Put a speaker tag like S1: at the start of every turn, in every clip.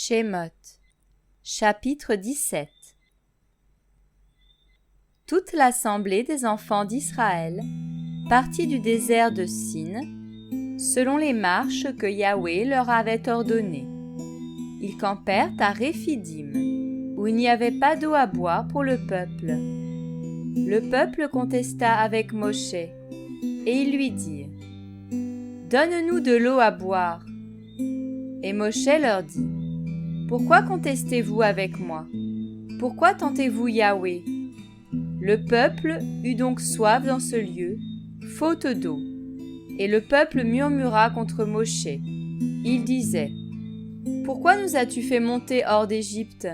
S1: Shemot, chapitre 17. Toute l'assemblée des enfants d'Israël partit du désert de Sin, selon les marches que Yahweh leur avait ordonnées. Ils campèrent à Réphidim, où il n'y avait pas d'eau à boire pour le peuple. Le peuple contesta avec Moshe, et ils lui dirent : « Donne-nous de l'eau à boire. » Et Moshe leur dit : « Pourquoi contestez-vous avec moi ? Pourquoi tentez-vous Yahweh ? » Le peuple eut donc soif dans ce lieu, faute d'eau. Et le peuple murmura contre Moshe. Il disait : « Pourquoi nous as-tu fait monter hors d'Égypte,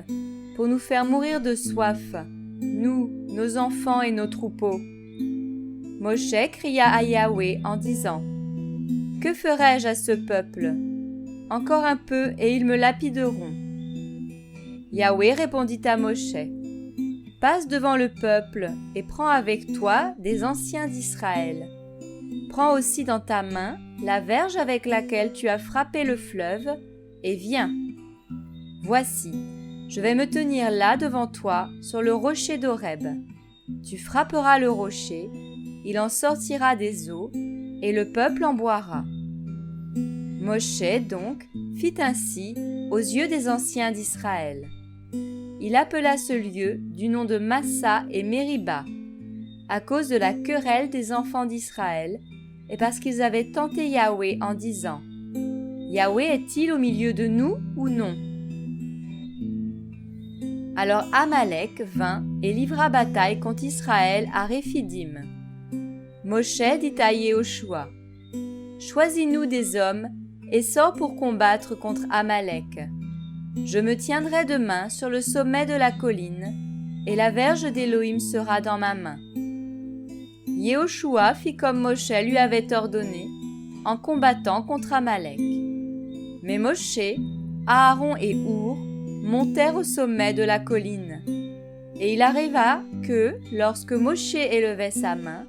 S1: pour nous faire mourir de soif, nous, nos enfants et nos troupeaux ? » Moshe cria à Yahweh en disant : « Que ferai-je à ce peuple ? Encore un peu et ils me lapideront. » Yahweh répondit à Moshe : « Passe devant le peuple et prends avec toi des anciens d'Israël. Prends aussi dans ta main la verge avec laquelle tu as frappé le fleuve et viens. Voici, je vais me tenir là devant toi sur le rocher d'Horeb. Tu frapperas le rocher, il en sortira des eaux et le peuple en boira. » Moshe donc fit ainsi aux yeux des anciens d'Israël. Il appela ce lieu du nom de Massa et Mériba, à cause de la querelle des enfants d'Israël, et parce qu'ils avaient tenté Yahweh en disant : « Yahweh est-il au milieu de nous ou non ?» Alors Amalek vint et livra bataille contre Israël à Réphidim. Moshe dit à Yehoshua : « Choisis-nous des hommes et sors pour combattre contre Amalek. Je me tiendrai demain sur le sommet de la colline, et la verge d'Élohim sera dans ma main. » Yehoshua fit comme Moshe lui avait ordonné, en combattant contre Amalek. Mais Moshe, Aaron et Our montèrent au sommet de la colline. Et il arriva que, lorsque Moshe élevait sa main,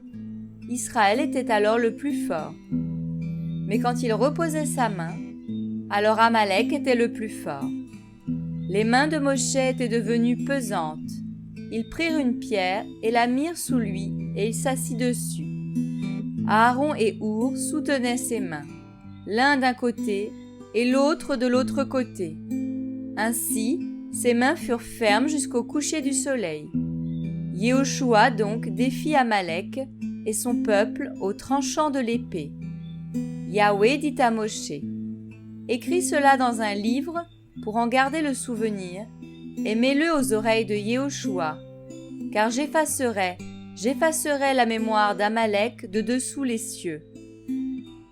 S1: Israël était alors le plus fort. Mais quand il reposait sa main, alors Amalek était le plus fort. Les mains de Moshe étaient devenues pesantes. Ils prirent une pierre et la mirent sous lui, et il s'assit dessus. Aaron et Our soutenaient ses mains, l'un d'un côté et l'autre de l'autre côté. Ainsi, ses mains furent fermes jusqu'au coucher du soleil. Yehoshua donc défit Amalek et son peuple au tranchant de l'épée. Yahweh dit à Moshe : « Écris cela dans un livre pour en garder le souvenir, et mets-le aux oreilles de Yehoshua, car j'effacerai la mémoire d'Amalek de dessous les cieux. »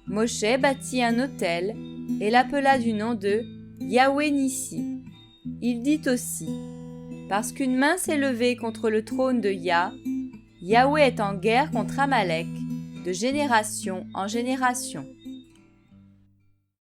S1: Moshe bâtit un autel et l'appela du nom de Yahweh Nissi. Il dit aussi : « Parce qu'une main s'est levée contre le trône de Yahweh est en guerre contre Amalek, de génération en génération. »